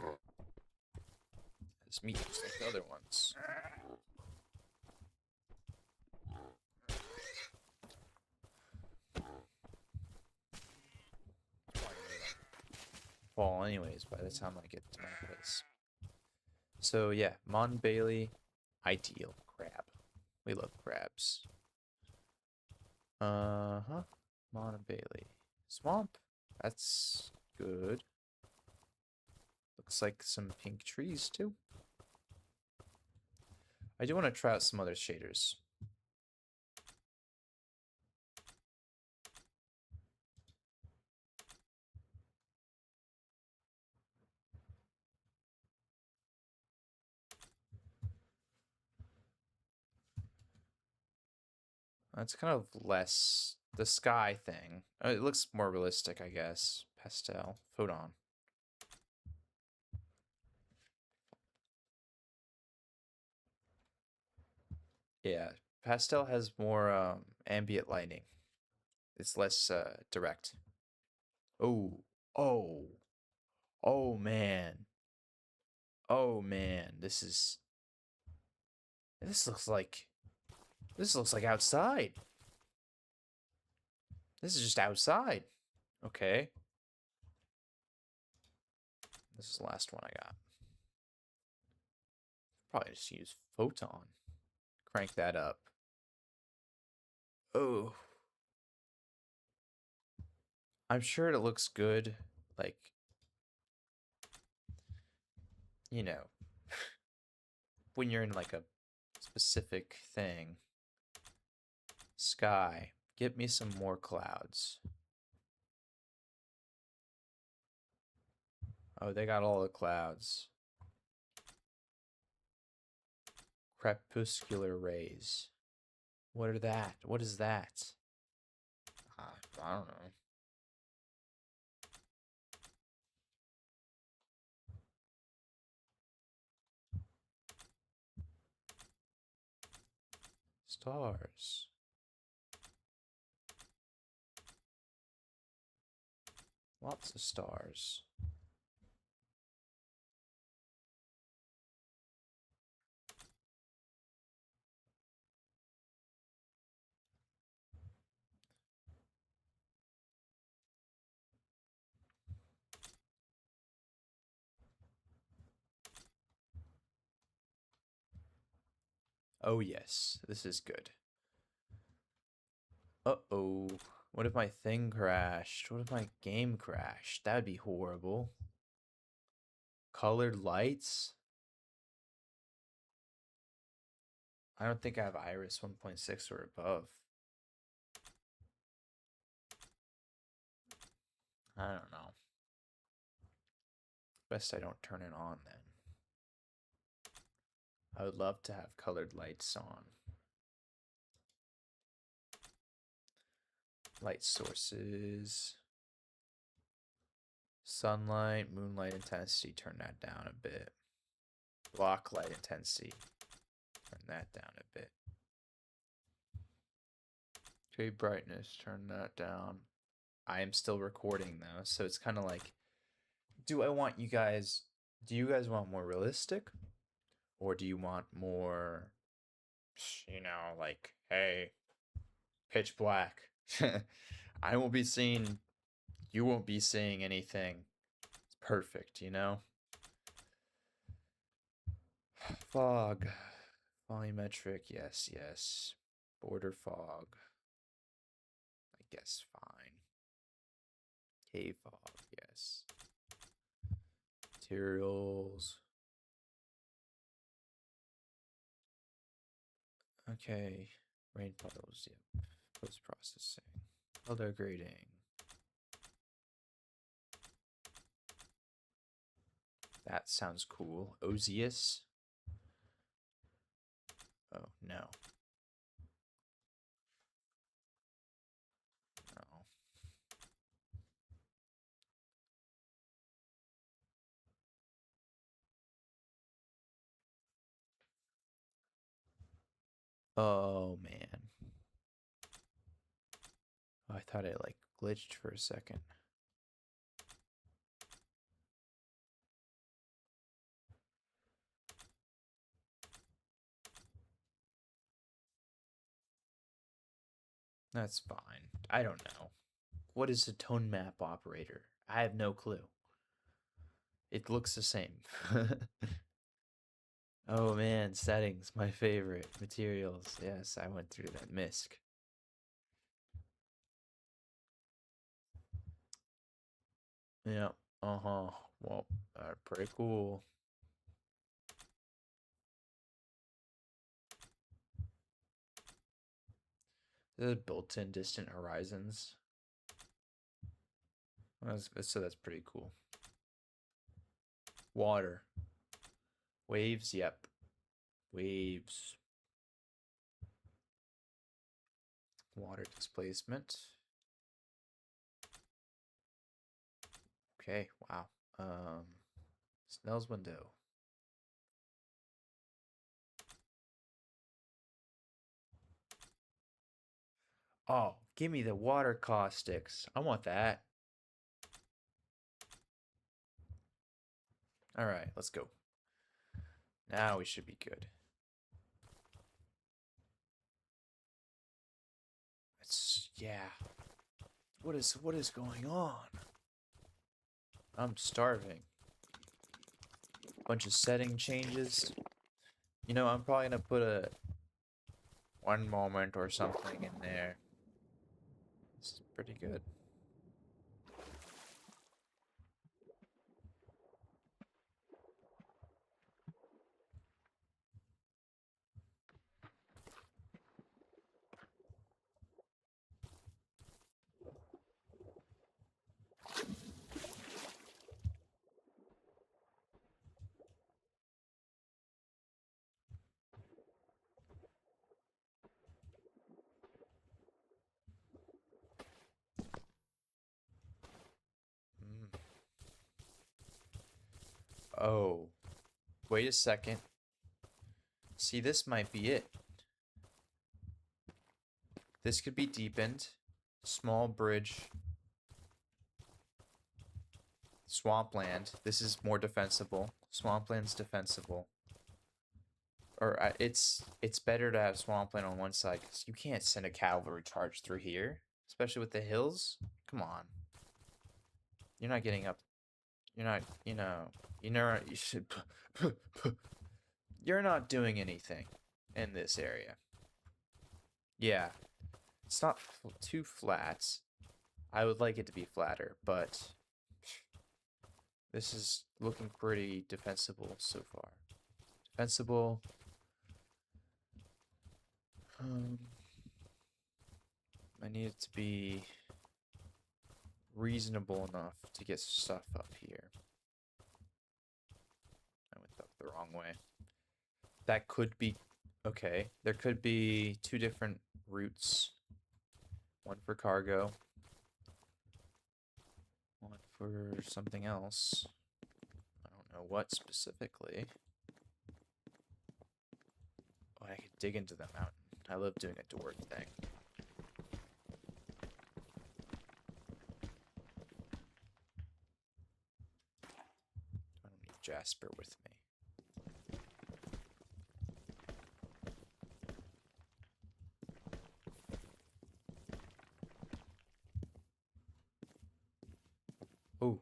[SPEAKER 1] It's meat just like the other ones. Fall anyways by the time I get to my place. So yeah, Mon Bailey, ideal crab. We love crabs. Mon Bailey. Swamp. That's good. Looks like some pink trees too. I do want to try out some other shaders. It's kind of less the sky thing. It looks more realistic, I guess. Pastel. Photon. Yeah, pastel has more ambient lighting. It's less direct. Oh, oh man. Oh man, this looks like outside. This is just outside. Okay. This is the last one I got. Probably just use photon. Crank that up. Oh. I'm sure it looks good, like, you know, when you're in like a specific thing. Sky. Get me some more clouds. Oh, they got all the clouds. Crepuscular rays. What are that? What is that? I don't know. Stars. Lots of stars. Oh yes, this is good. Uh-oh. What if my thing crashed? What if my game crashed? That'd be horrible. Colored lights? I don't think I have Iris 1.6 or above. I don't know. Best I don't turn it on then. I would love to have colored lights on. Light sources. Sunlight, moonlight intensity, turn that down a bit. Block light intensity, turn that down a bit. Okay, brightness, turn that down. I am still recording though, so it's kind of like, do you guys want more realistic? Or do you want more, like, hey, pitch black. I won't be seeing, you won't be seeing anything. It's perfect, Fog. Volumetric, yes, yes. Border fog. I guess fine. Cave fog, yes. Materials. Okay. Rain puddles, yep. Post-processing. Color grading. That sounds cool. Osius. Oh, no. No. Oh, man. Oh, I thought it, glitched for a second. That's fine. I don't know. What is a tone map operator? I have no clue. It looks the same. Oh man, settings, my favorite. Materials, yes, I went through that. MISC. Yeah, uh-huh. Well, pretty cool. There's built-in distant horizons. So that's pretty cool. Water. Waves, yep. Waves. Water displacement. Okay, wow. Snell's window. Oh, give me the water caustics. I want that. All right, let's go. Now we should be good. Yeah. What is going on? I'm starving. Bunch of setting changes. I'm probably gonna put a 1 moment or something in there. This is pretty good. Oh, wait a second. See, this might be it. This could be deepened. Small bridge. Swampland. This is more defensible. Swampland's defensible. Or it's better to have Swampland on one side because you can't send a cavalry charge through here, especially with the hills. Come on. You're not getting up. You're not, you should. You're not doing anything in this area. Yeah, it's not too flat. I would like it to be flatter, but this is looking pretty defensible so far. Defensible. I need it to be reasonable enough to get stuff up here. I went up the wrong way. That could be okay. There could be two different routes. One for cargo. One for something else. I don't know what specifically. Oh, I could dig into the mountain. I love doing a door thing. I don't need Jasper with me. Oh,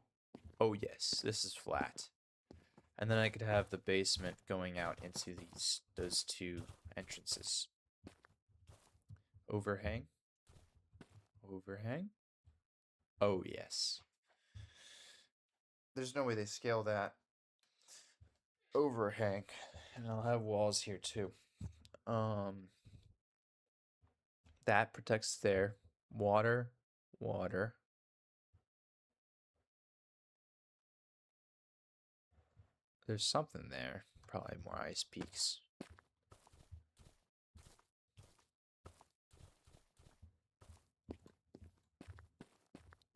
[SPEAKER 1] oh yes, this is flat. And then I could have the basement going out into those two entrances. Overhang. Overhang. Oh yes. There's no way they scale that. Overhang. And I'll have walls here too. That protects there. Water. Water. There's something there. Probably more ice peaks.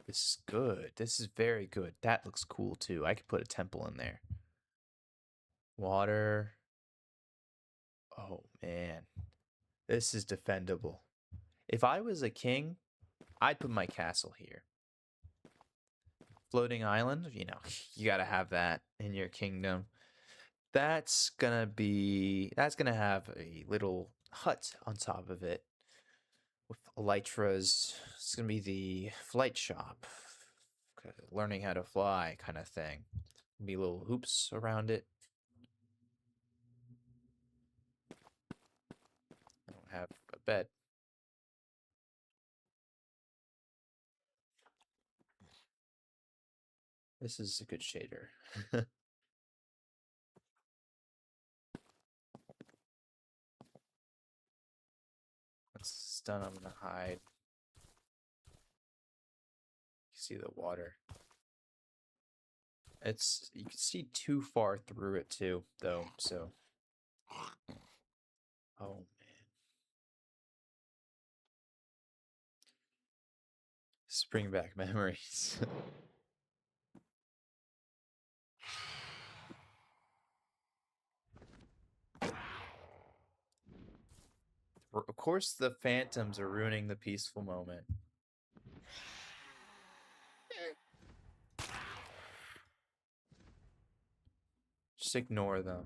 [SPEAKER 1] This is good. This is very good. That looks cool too. I could put a temple in there. Water. Oh man. This is defendable. If I was a king, I'd put my castle here. Floating island, you gotta have that in your kingdom. That's gonna have a little hut on top of it with elytras. It's gonna be the flight shop, learning how to fly kind of thing. Be little hoops around it. I don't have a bed. This is a good shader. Once it's done, I'm gonna hide. You see the water. You can see too far through it too, though, so. Oh man. Just bring back memories. Of course, the phantoms are ruining the peaceful moment. Just ignore them.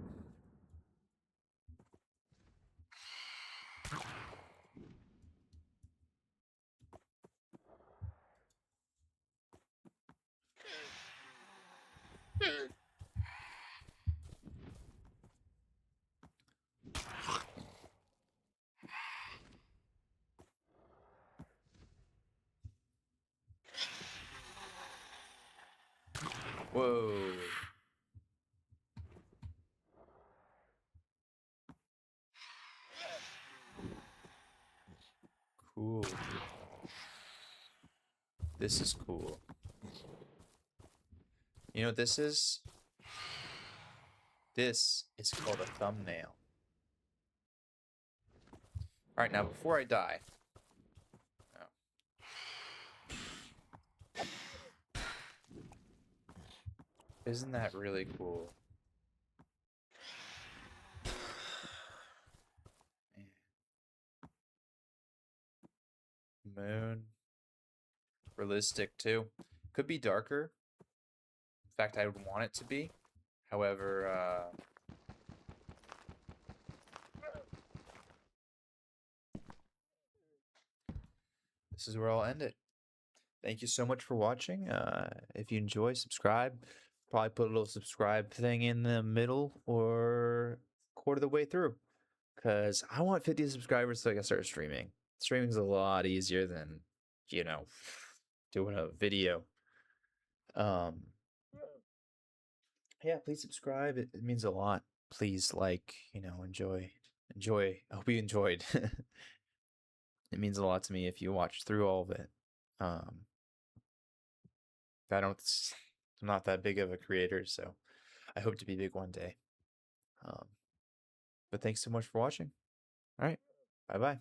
[SPEAKER 1] Whoa. Cool. This is cool. You know what this is? This is called a thumbnail. Alright, now before I die. Isn't that really cool? Moon. Realistic too. Could be darker. fact, I would want it to be. However, this is where I'll end it. Thank you so much for watching. If you enjoy, subscribe. Probably put a little subscribe thing in the middle or quarter of the way through. Because I want 50 subscribers so I can start streaming. Streaming's a lot easier than, doing a video. Yeah, please subscribe. It means a lot. Please enjoy. I hope you enjoyed. It means a lot to me if you watch through all of it. I'm not that big of a creator, so I hope to be big one day. But thanks so much for watching. All right, bye bye.